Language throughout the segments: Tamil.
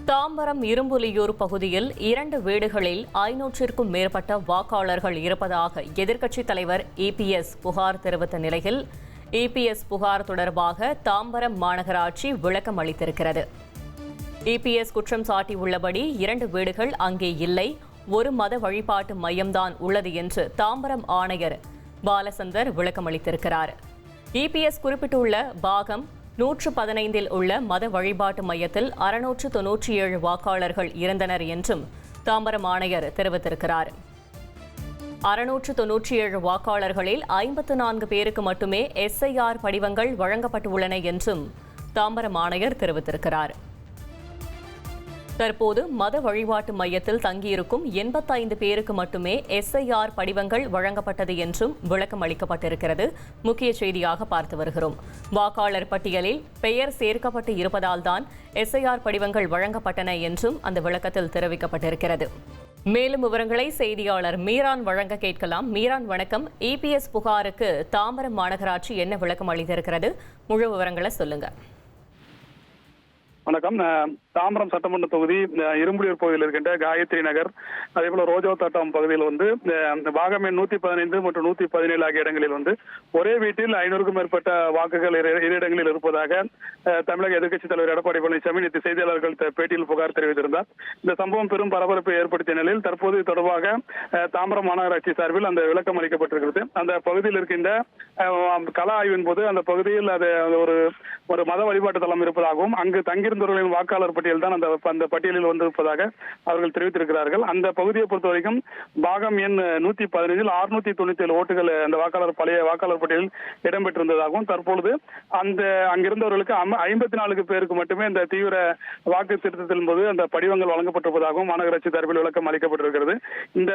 தாம்பரம் இரும்புலியூர் பகுதியில் 2 வீடுகளில் 500க்கும் மேற்பட்ட வாக்காளர்கள் இருப்பதாக எதிர்க்கட்சித் தலைவர் இபிஎஸ் புகார் தெரிவித்த நிலையில் இபிஎஸ் புகார் தொடர்பாக தாம்பரம் மாநகராட்சி விளக்கம் அளித்திருக்கிறது. இபிஎஸ் குற்றம் சாட்டியுள்ளபடி 2 வீடுகள் அங்கே இல்லை, ஒரு மத வழிபாட்டு மையம்தான் உள்ளது என்று தாம்பரம் ஆணையர் பாலசந்தர் விளக்கம் அளித்திருக்கிறார். இபிஎஸ் குறிப்பிட்டுள்ள பாகம் 115 உள்ள மத வழிபாட்டு மையத்தில் 697 வாக்காளர்கள் இருந்தனர் என்றும் தாம்பரம் ஆணையர் தெரிவித்திருக்கிறார். 697 வாக்காளர்களில் 54 பேருக்கு மட்டுமே எஸ்ஐஆர் படிவங்கள் வழங்கப்பட்டுள்ளன என்றும் தாம்பரம் ஆணையர் தெரிவித்திருக்கிறார். தற்போது மத வழிபாட்டு மையத்தில் தங்கியிருக்கும் 85 பேருக்கு மட்டுமே எஸ்ஐஆர் படிவங்கள் வழங்கப்பட்டது என்றும் விளக்கம் அளிக்கப்பட்டிருக்கிறது. முக்கிய செய்தியாக பார்த்து வருகிறோம். வாக்காளர் பட்டியலில் பெயர் சேர்க்கப்பட்டு இருப்பதால் தான் எஸ்ஐஆர் படிவங்கள் வழங்கப்பட்டன என்றும் அந்த விளக்கத்தில் தெரிவிக்கப்பட்டிருக்கிறது. மேலும் விவரங்களை செய்தியாளர் மீரான் வழங்க கேட்கலாம். மீரான் வணக்கம். இபிஎஸ் புகாருக்கு தாம்பரம் மாநகராட்சி என்ன விளக்கம் அளித்திருக்கிறது? முழு விவரங்களை சொல்லுங்க. வணக்கம். தாம்பரம் சட்டமன்ற தொகுதி இரும்புலியூர் பகுதியில் இருக்கின்ற காயத்ரி நகர், அதே போல ரோஜோ தோட்டம் பகுதியில் பாகம் எண் 115 மற்றும் 117 ஆகிய இடங்களில் ஒரே வீட்டில் 500க்கும் மேற்பட்ட வாக்குகள் இரு இடங்களில் இருப்பதாக தமிழக எதிர்க்கட்சித் தலைவர் எடப்பாடி பழனிசாமி நேற்று செய்தியாளர்கள் பேட்டியில் புகார் தெரிவித்திருந்தார். இந்த சம்பவம் பெரும் பரபரப்பை ஏற்படுத்திய நிலையில் தற்போது தொடர்பாக தாம்பரம் மாநகராட்சி சார்பில் அந்த விளக்கம் அளிக்கப்பட்டிருக்கிறது. அந்த பகுதியில் இருக்கின்ற கள ஆய்வின் போது அந்த பகுதியில் அது ஒரு மத வழிபாட்டு தளம் இருப்பதாகவும் அங்கு தங்கியிருந்தவர்களின் வாக்காளர் பட்டியல் தான் அந்த பட்டியலில் வந்திருப்பதாக அவர்கள் தெரிவித்திருக்கிறார்கள். அந்த பகுதியை பொறுத்த வரைக்கும் பாகம் எண் 115 697 ஓட்டுகள் அந்த பழைய வாக்காளர் பட்டியலில் இடம்பெற்றிருந்ததாகவும் தற்பொழுது அங்கிருந்தவர்களுக்கு 54 பேருக்கு மட்டுமே இந்த தீவிர வாக்கு திருத்தத்தின் போது அந்த படிவங்கள் வழங்கப்பட்டிருப்பதாகவும் மாநகராட்சி தரப்பில் விளக்கம் அளிக்கப்பட்டிருக்கிறது. இந்த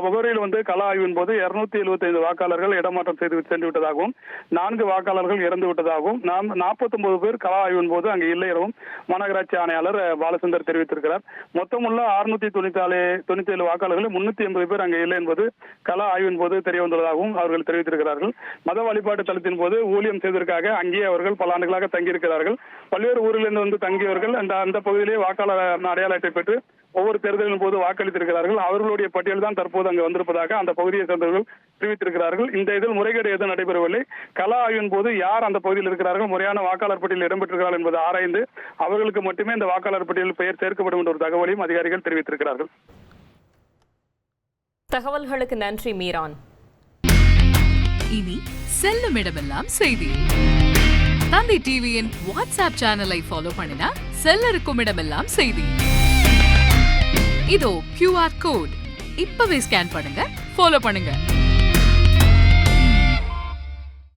முகவரியில் கள ஆய்வின் போது 275 வாக்காளர்கள் இடமாற்றம் சென்று விட்டதாகவும் 4 வாக்காளர்கள் இறந்து விட்டதாகவும் 49 பேர் கள ஆய்வின் போது அங்கு இல்லை எனவும் மாநகராட்சி ஆணையாளர் பாலசந்தர் தெரிவித்திருக்கிறார். மொத்தமுள்ள 697 வாக்காளர்கள் 380 பேர் அங்கே இல்லை என்பது கள ஆய்வின் போது தெரிய வந்துள்ளதாகவும் அவர்கள் தெரிவித்திருக்கிறார்கள். மத வழிபாட்டு தளத்தின் போது ஊழியம் செய்வதற்காக அங்கேயே அவர்கள் பல ஆண்டுகளாக தங்கியிருக்கிறார்கள். பல்வேறு ஊரிலிருந்து தங்கியவர்கள் அந்த பகுதியிலே வாக்காளர் அடையாள அட்டை பெற்று ஒவ்வொரு தேர்தலின் போது வாக்களித்திருக்கிறார்கள். அவர்களுடைய பட்டியல் தான் தற்போது அங்கு வந்திருப்பதாக அந்த பகுதியை சேர்ந்தவர்கள் தெரிவித்திருக்கிறார்கள். இந்த இதில் முறைகேடு எதுவும் நடைபெறவில்லை. கள ஆய்வின் போது யார் அந்த பகுதியில் இருக்கிறார்கள், முறையான வாக்காளர் பட்டியலில் இடம்பெற்றிருக்கிறார்கள் என்பதை ஆராய்ந்து அவர்களுக்கு மட்டுமே இந்த வாக்காளர் பட்டியலில் பெயர் சேர்க்கப்படும் என்ற ஒரு தகவலையும் அதிகாரிகள் தெரிவித்திருக்கிறார்கள். தகவல்களுக்கு நன்றி மீரான். இனி செல்லும் இடமெல்லாம் செய்தி. தந்தி டிவியின் வாட்ஸ்அப் சேனலை ஃபாலோ பண்ணினா செல்ல இருக்கும் இடமெல்லாம் செய்தி. இதோ QR கோட் இப்பவே ஸ்கேன் பண்ணுங்க, ஃபாலோ பண்ணுங்க.